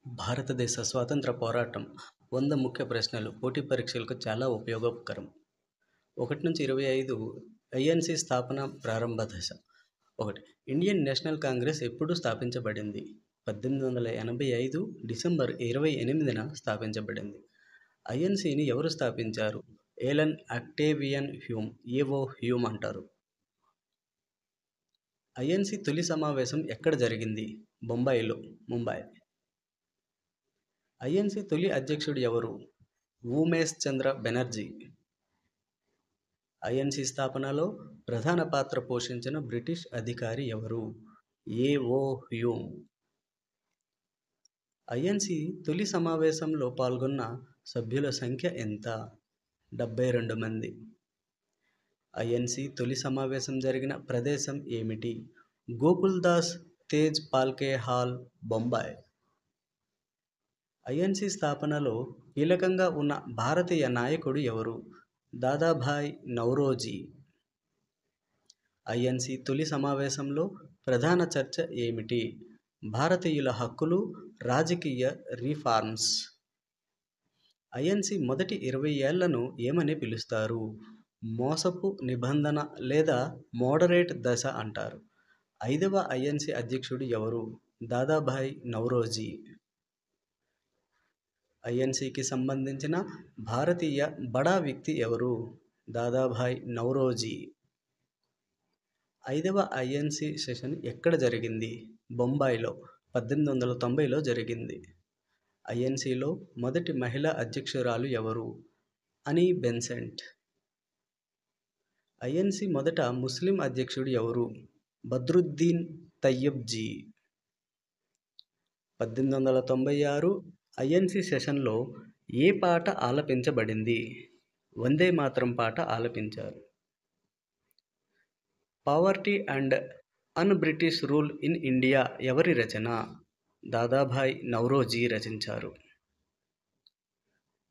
భారతదేశ స్వాతంత్ర పోరాటం 100 ముఖ్య ప్రశ్నలు పోటీ పరీక్షలకు చాలా ఉపయోగకరం. 1-25 ఐఎన్సి స్థాపన ప్రారంభ దశ. 1. ఇండియన్ నేషనల్ కాంగ్రెస్ ఎప్పుడు స్థాపించబడింది? 1885 డిసెంబర్ 28న స్థాపించబడింది. ఐఎన్సిని ఎవరు స్థాపించారు? ఏలన్ అక్టేవియన్ హ్యూమ్, ఏవో హ్యూమ్ అంటారు. ఐఎన్సి తొలి సమావేశం ఎక్కడ జరిగింది? బొంబాయిలో, ముంబై. ఐఎన్సి తొలి అధ్యక్షుడు ఎవరు? ఊమేష్ చంద్ర బెనర్జీ. ఐఎన్సి స్థాపనలో ప్రధాన పాత్ర పోషించిన బ్రిటిష్ అధికారి ఎవరు? ఏవో హ్యూమ్. ఐఎన్సి తొలి సమావేశంలో పాల్గొన్న సభ్యుల సంఖ్య ఎంత? 72 మంది. ఐఎన్సి తొలి సమావేశం జరిగిన ప్రదేశం ఏమిటి? గోకుల్దాస్ తేజ్ పాల్కే హాల్, బొంబాయి. ఐఎన్సి స్థాపనలో కీలకంగా ఉన్న భారతీయ నాయకుడు ఎవరు? దాదాభాయ్ నౌరోజీ. ఐఎన్సి తొలి సమావేశంలో ప్రధాన చర్చ ఏమిటి? భారతీయుల హక్కులు, రాజకీయ రిఫార్మ్స్. ఐఎన్సి మొదటి 20 ఏళ్లను ఏమని పిలుస్తారు? మోసపు నిబంధన లేదా మోడరేట్ దశ అంటారు. 5వ ఐఎన్సి అధ్యక్షుడు ఎవరు? దాదాభాయ్ నౌరోజీ. ఐఎన్సికి సంబంధించిన భారతీయ బడా వ్యక్తి ఎవరు? దాదాభాయ్ నౌరోజీ. 5వ ఐఎన్సి సెషన్ ఎక్కడ జరిగింది? బొంబాయిలో 1890లో జరిగింది. ఐఎన్సిలో మొదటి మహిళా అధ్యక్షురాలు ఎవరు? అనీ బెసెంట్. ఐఎన్సి మొదట ముస్లిం అధ్యక్షుడు ఎవరు? బద్రుద్దీన్ తయ్యబ్జీ. 1896 ఐఎన్సి సెషన్లో ఏ పాట ఆలపించబడింది? వందే మాతరం పాట ఆలపించారు. Poverty and un British rule in India ఎవరి రచన? దాదాభాయ్ నౌరోజీ రచించారు.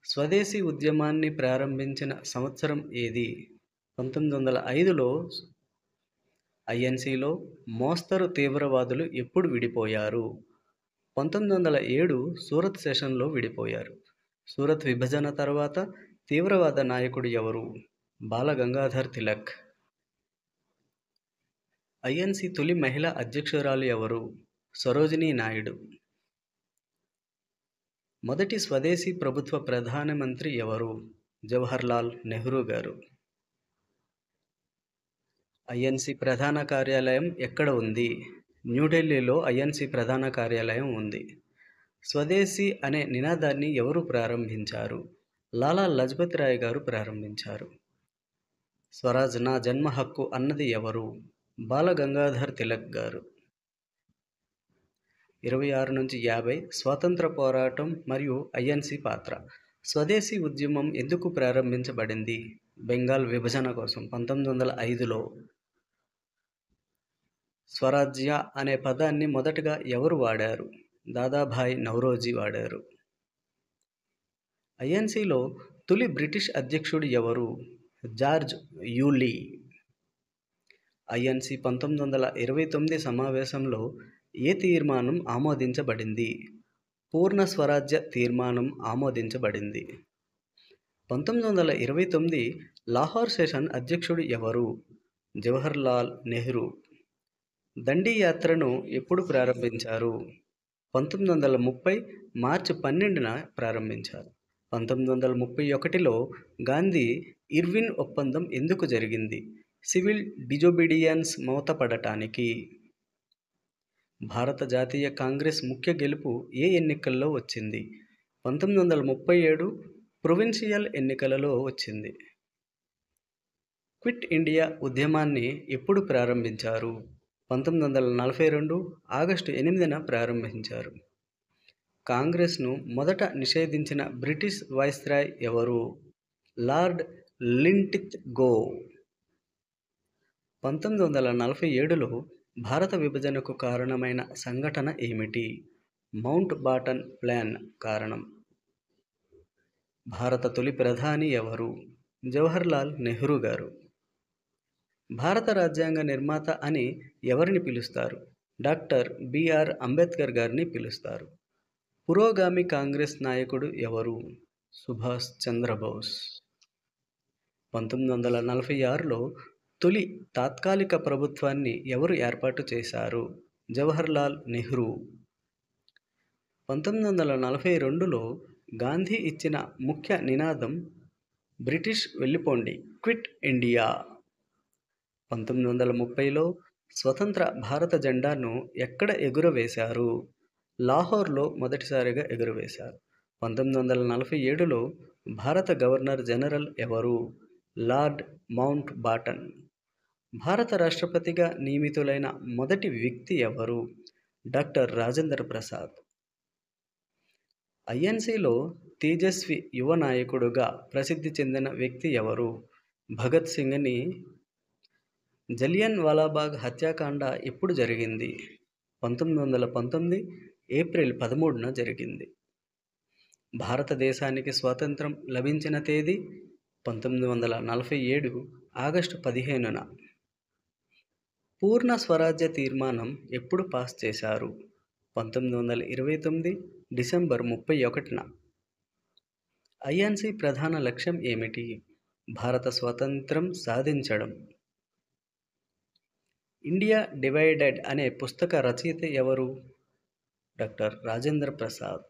స్వదేశీ ఉద్యమాన్ని ప్రారంభించిన సంవత్సరం ఏది? 1905లో. ఐఎన్సిలో మోస్తరు తీవ్రవాదులు ఎప్పుడు విడిపోయారు? 1907 సూరత్ సెషన్లో విడిపోయారు. సూరత్ విభజన తర్వాత తీవ్రవాద నాయకుడు ఎవరు? బాలగంగాధర్ తిలక్. ఐఎన్సి తొలి మహిళా అధ్యక్షురాలు ఎవరు? సరోజినీ నాయుడు. మొదటి స్వదేశీ ప్రభుత్వ ప్రధానమంత్రి ఎవరు? జవహర్లాల్ నెహ్రూ గారు. ఐఎన్సి ప్రధాన కార్యాలయం ఎక్కడ ఉంది? న్యూఢిల్లీలో ఐఎన్సి ప్రధాన కార్యాలయం ఉంది. స్వదేశీ అనే నినాదాన్ని ఎవరు ప్రారంభించారు? లాలా లజపతి రాయ్ గారు ప్రారంభించారు. స్వరాజ్ నా జన్మ హక్కు అన్నది ఎవరు? బాలగంగాధర్ తిలక్ గారు. 26-50 స్వాతంత్ర పోరాటం మరియు ఐఎన్సి పాత్ర. స్వదేశీ ఉద్యమం ఎందుకు ప్రారంభించబడింది? బెంగాల్ విభజన కోసం 1905లో. స్వరాజ్య అనే పదాన్ని మొదటగా ఎవరు వాడారు? దాదాభాయ్ నౌరోజీ వాడారు. ఐఎన్సిలో తొలి బ్రిటిష్ అధ్యక్షుడు ఎవరు? జార్జ్ యూలీ. ఐఎన్సి 1929 సమావేశంలో ఏ తీర్మానం ఆమోదించబడింది? పూర్ణ స్వరాజ్య తీర్మానం ఆమోదించబడింది. 1929 లాహోర్ సెషన్ అధ్యక్షుడు ఎవరు? జవహర్లాల్ నెహ్రూ. దండి యాత్రను ఎప్పుడు ప్రారంభించారు? 1930 మార్చి 12న ప్రారంభించారు. 1931లో గాంధీ ఇర్విన్ ఒప్పందం ఎందుకు జరిగింది? సివిల్ డిజోబీడియన్స్ మూతపడటానికి. భారత జాతీయ కాంగ్రెస్ ముఖ్య గెలుపు ఏ ఎన్నికల్లో వచ్చింది? 1937 ప్రొవిన్షియల్ ఎన్నికలలో వచ్చింది. క్విట్ ఇండియా ఉద్యమాన్ని ఎప్పుడు ప్రారంభించారు? 1942 ఆగస్టు 8న ప్రారంభించారు. కాంగ్రెస్ను మొదట నిషేధించిన బ్రిటిష్ వైస్రాయ్ ఎవరు? లార్డ్ లింటిత్గో. 1947లో భారత విభజనకు కారణమైన సంఘటన ఏమిటి? మౌంట్ బాటన్ ప్లాన్ కారణం. భారత తొలి ప్రధాని ఎవరు? జవహర్లాల్ నెహ్రూ గారు. భారత రాజ్యాంగ నిర్మాత అని ఎవరిని పిలుస్తారు? డాక్టర్ బిఆర్ అంబేద్కర్ గారిని పిలుస్తారు. పురోగామి కాంగ్రెస్ నాయకుడు ఎవరు? సుభాష్ చంద్రబోస్. 1946లో తొలి తాత్కాలిక ప్రభుత్వాన్ని ఎవరు ఏర్పాటు చేశారు? జవహర్లాల్ నెహ్రూ. 1942లో గాంధీ ఇచ్చిన ముఖ్య నినాదం బ్రిటిష్ వెళ్ళిపోండి, క్విట్ ఇండియా. 1930లో స్వతంత్ర భారత జెండాను ఎక్కడ ఎగురవేశారు? లాహోర్లో మొదటిసారిగా ఎగురవేశారు. 1947లో భారత గవర్నర్ జనరల్ ఎవరు? Lord Mountbatten. భారత రాష్ట్రపతిగా నియమితులైన మొదటి వ్యక్తి ఎవరు? డాక్టర్ రాజేంద్ర ప్రసాద్. ఐఎన్సిలో తేజస్వి యువ నాయకుడుగా ప్రసిద్ధి చెందిన వ్యక్తి ఎవరు? భగత్ సింగ్ని. జలియన్ వాలాబాగ్ హత్యాకాండ ఎప్పుడు జరిగింది? 1919 ఏప్రిల్ 13న జరిగింది. భారతదేశానికి స్వాతంత్రం లభించిన తేదీ 1947 ఆగస్టు 15న. పూర్ణ స్వరాజ్య తీర్మానం ఎప్పుడు పాస్ చేశారు? 1929 డిసెంబర్ 31న. ఐఎన్సి ప్రధాన లక్ష్యం ఏమిటి? భారత స్వాతంత్రం సాధించడం. ఇండియా డివైడెడ్ అనే పుస్తక రచయిత ఎవరు? డాక్టర్ రాజేంద్ర ప్రసాద్.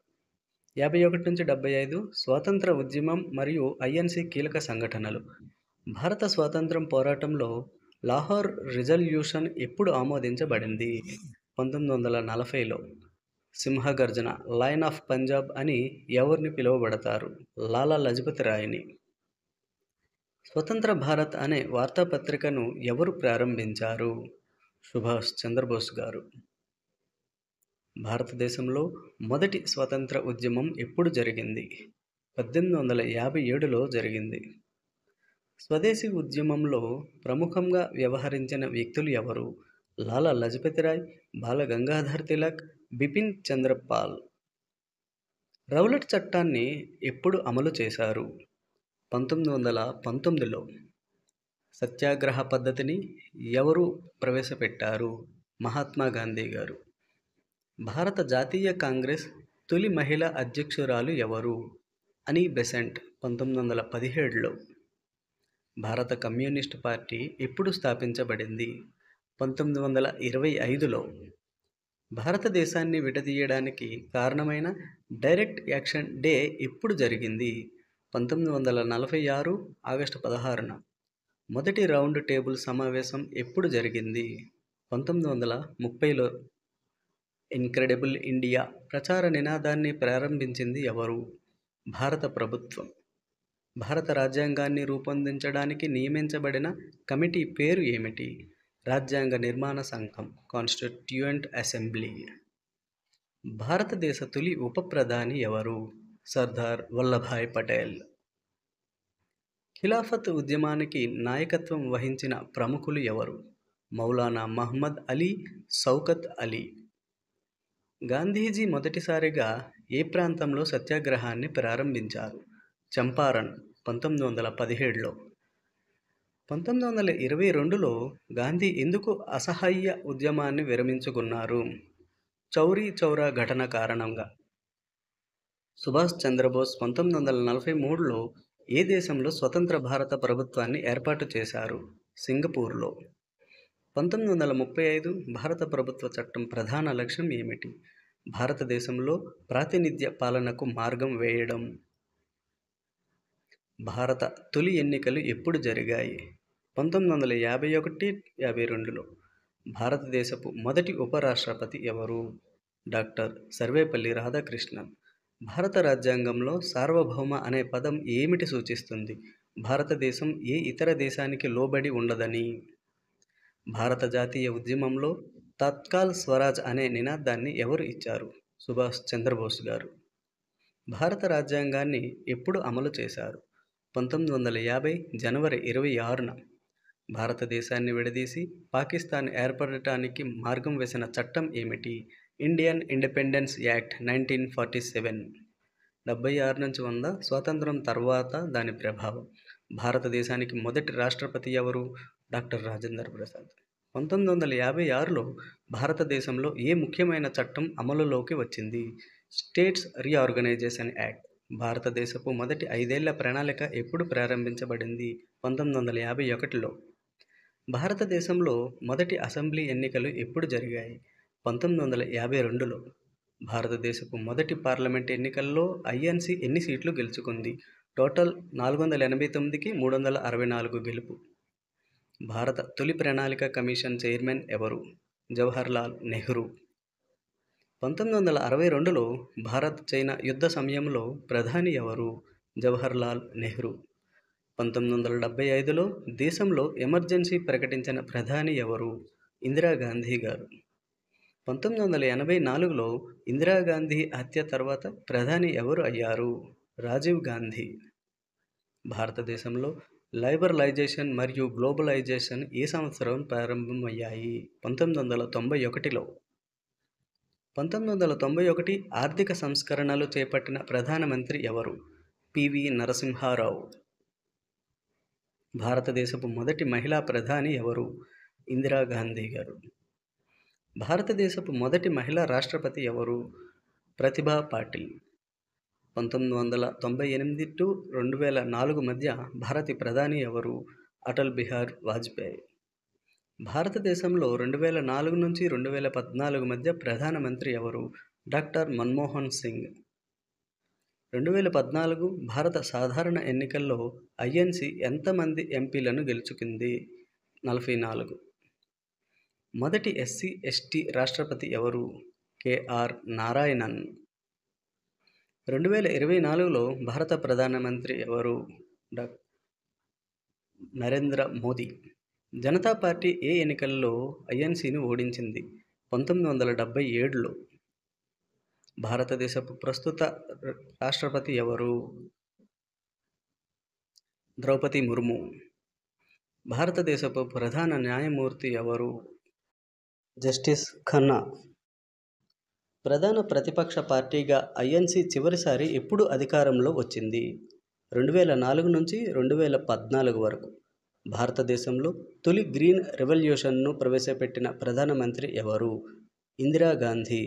51-75 స్వాతంత్ర ఉద్యమం మరియు ఐఎన్సి కీలక సంఘటనలు. భారత స్వాతంత్రం పోరాటంలో లాహోర్ రిజల్యూషన్ ఎప్పుడు ఆమోదించబడింది? 1940లో. సింహగర్జన లయన్ ఆఫ్ పంజాబ్ అని ఎవరిని పిలువబడతారు? లాలా లజపతి రాయ్ని. స్వతంత్ర భారత్ అనే వార్తాపత్రికను ఎవరు ప్రారంభించారు? సుభాష్ చంద్రబోస్ గారు. భారతదేశంలో మొదటి స్వాతంత్ర ఉద్యమం ఎప్పుడు జరిగింది? 1857లో జరిగింది. స్వదేశీ ఉద్యమంలో ప్రముఖంగా వ్యవహరించిన వ్యక్తులు ఎవరు? లాలా లజపతి రాయ్, బాల గంగాధర్ తిలక్, బిపిన్ చంద్రపాల్. రౌలట్ చట్టాన్ని ఎప్పుడు అమలు చేశారు? 1919లో. సత్యాగ్రహ పద్ధతిని ఎవరు ప్రవేశపెట్టారు? మహాత్మా గాంధీ గారు. భారత జాతీయ కాంగ్రెస్ తొలి మహిళా అధ్యక్షురాలు ఎవరు? అనీ బెసెంట్. 1917లో. భారత కమ్యూనిస్టు పార్టీ ఎప్పుడు స్థాపించబడింది? 1925లో. భారతదేశాన్ని విడదీయడానికి కారణమైన డైరెక్ట్ యాక్షన్ డే ఎప్పుడు జరిగింది? 1946 ఆగస్టు 16న. మొదటి రౌండ్ టేబుల్ సమావేశం ఎప్పుడు జరిగింది? 1930లో. ఇన్క్రెడిబుల్ ఇండియా ప్రచార నినాదాన్ని ప్రారంభించింది ఎవరు? భారత ప్రభుత్వం. భారత రాజ్యాంగాన్ని రూపొందించడానికి నియమించబడిన కమిటీ పేరు ఏమిటి? రాజ్యాంగ నిర్మాణ సంఘం, కాన్స్టిట్యూయెంట్ అసెంబ్లీ. భారతదేశ తొలి ఉప ప్రధాని ఎవరు? సర్దార్ వల్లభాయ్ పటేల్. ఖిలాఫత్ ఉద్యమానికి నాయకత్వం వహించిన ప్రముఖులు ఎవరు? మౌలానా మహ్మద్ అలీ, షౌకత్ అలీ. గాంధీజీ మొదటిసారిగా ఏ ప్రాంతంలో సత్యాగ్రహాన్ని ప్రారంభించారు? చంపారణ్. 1917లో. 1922లో గాంధీ ఎందుకు అసహ్య ఉద్యమాన్ని విరమించుకున్నారు? చౌరీ చౌరా ఘటన కారణంగా. సుభాష్ చంద్రబోస్ 1943లో ఏ దేశంలో స్వతంత్ర భారత ప్రభుత్వాన్ని ఏర్పాటు చేశారు? సింగపూర్లో. 1935 భారత ప్రభుత్వ చట్టం ప్రధాన లక్ష్యం ఏమిటి? భారతదేశంలో ప్రాతినిధ్య పాలనకు మార్గం వేయడం. భారత తొలి ఎన్నికలు ఎప్పుడు జరిగాయి? 1951-52లో. భారతదేశపు మొదటి ఉపరాష్ట్రపతి ఎవరు? డాక్టర్ సర్వేపల్లి రాధాకృష్ణన్. భారత రాజ్యాంగంలో సార్వభౌమ అనే పదం ఏమిటి సూచిస్తుంది? భారతదేశం ఏ ఇతర దేశానికి లోబడి ఉండదని. భారత జాతీయ ఉద్యమంలో తత్కాల్ స్వరాజ్ అనే నినాదాన్ని ఎవరు ఇచ్చారు? సుభాష్ చంద్రబోస్ గారు. భారత రాజ్యాంగాన్ని ఎప్పుడు అమలు చేశారు? 1950 జనవరి 26న. భారతదేశాన్ని విడదీసి పాకిస్తాన్ ఏర్పడటానికి మార్గం వేసిన చట్టం ఏమిటి? Indian independence act 1947. 76-100 స్వాతంత్రం తర్వాత దాని ప్రభావం. భారతదేశానికి మొదటి రాష్ట్రపతి ఎవరు? డాక్టర్ రాజేంద్ర ప్రసాద్. 1956లో భారతదేశంలో ఏ ముఖ్యమైన చట్టం అమలులోకి వచ్చింది? States reorganisation act. భారతదేశపు మొదటి 5 ఏళ్ల ప్రణాళిక ఎప్పుడు ప్రారంభించబడింది? 1951లో. భారతదేశంలో మొదటి అసెంబ్లీ ఎన్నికలు ఎప్పుడు జరిగాయి? 1952లో. భారతదేశపు మొదటి పార్లమెంట్ ఎన్నికల్లో ఐఎన్సి ఎన్ని సీట్లు గెలుచుకుంది? టోటల్ 489కి 364 గెలుపు. భారత తొలి ప్రణాళిక కమిషన్ చైర్మన్ ఎవరు? జవహర్లాల్ నెహ్రూ. 1962లో భారత్ చైనా యుద్ధ సమయంలో ప్రధాని ఎవరు? జవహర్లాల్ నెహ్రూ. 1975లో దేశంలో ఎమర్జెన్సీ ప్రకటించిన ప్రధాని ఎవరు? ఇందిరాగాంధీ గారు. 1984లో ఇందిరాగాంధీ హత్య తర్వాత ప్రధాని ఎవరు అయ్యారు? రాజీవ్ గాంధీ. భారతదేశంలో లైబరలైజేషన్ మరియు గ్లోబలైజేషన్ ఏ సంవత్సరం ప్రారంభమయ్యాయి? 1991లో. 1991 ఆర్థిక సంస్కరణలు చేపట్టిన ప్రధానమంత్రి ఎవరు? పివి నరసింహారావు. భారతదేశపు మొదటి మహిళా ప్రధాని ఎవరు? ఇందిరాగాంధీ గారు. భారతదేశపు మొదటి మహిళా రాష్ట్రపతి ఎవరు? ప్రతిభా పాటిల్. 1998 టు 2004 మధ్య భారత ప్రధాని ఎవరు? అటల్ బిహారీ వాజ్పేయి. భారతదేశంలో 2004 నుంచి 2014 మధ్య ప్రధానమంత్రి ఎవరు? డాక్టర్ మన్మోహన్ సింగ్. 2014 భారత సాధారణ ఎన్నికల్లో ఐఎన్సి ఎంతమంది ఎంపీలను గెలుచుకుంది? 44. మొదటి ఎస్సీ ఎస్టీ రాష్ట్రపతి ఎవరు? కెఆర్ నారాయణన్. 2024లో భారత ప్రధానమంత్రి ఎవరు? నరేంద్ర మోదీ. జనతా పార్టీ ఏ ఎన్నికల్లో ఐఎన్సిని ఓడించింది? 1977లో. భారతదేశపు ప్రస్తుత రాష్ట్రపతి ఎవరు? ద్రౌపది ముర్ము. భారతదేశపు ప్రధాన న్యాయమూర్తి ఎవరు? జస్టిస్ ఖన్నా. ప్రధాన ప్రతిపక్ష పార్టీగా ఐఎన్సి చివరిసారి ఎప్పుడు అధికారంలో వచ్చింది? 2004 నుంచి 2014 వరకు. భారతదేశంలో తొలి గ్రీన్ రెవల్యూషన్ను ప్రవేశపెట్టిన ప్రధానమంత్రి ఎవరు? ఇందిరాగాంధీ.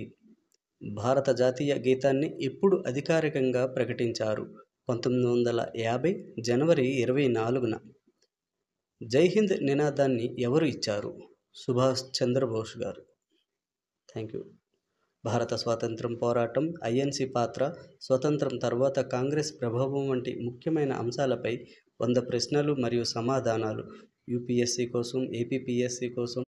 భారత జాతీయ గీతాన్ని ఎప్పుడు అధికారికంగా ప్రకటించారు? 1950 జనవరి 24న. జై హింద్ నినాదాన్ని ఎవరు ఇచ్చారు? సుభాష్ చంద్రబోస్ గారు. Thank you. భారత స్వాతంత్ర్యం పోరాటం, ఐఎన్సి పాత్ర, స్వతంత్రం తర్వాత కాంగ్రెస్ ప్రభావం వంటి ముఖ్యమైన అంశాలపై 100 ప్రశ్నలు మరియు సమాధానాలు యూపీఎస్సీ కోసం, ఏపీపీఎస్సీ కోసం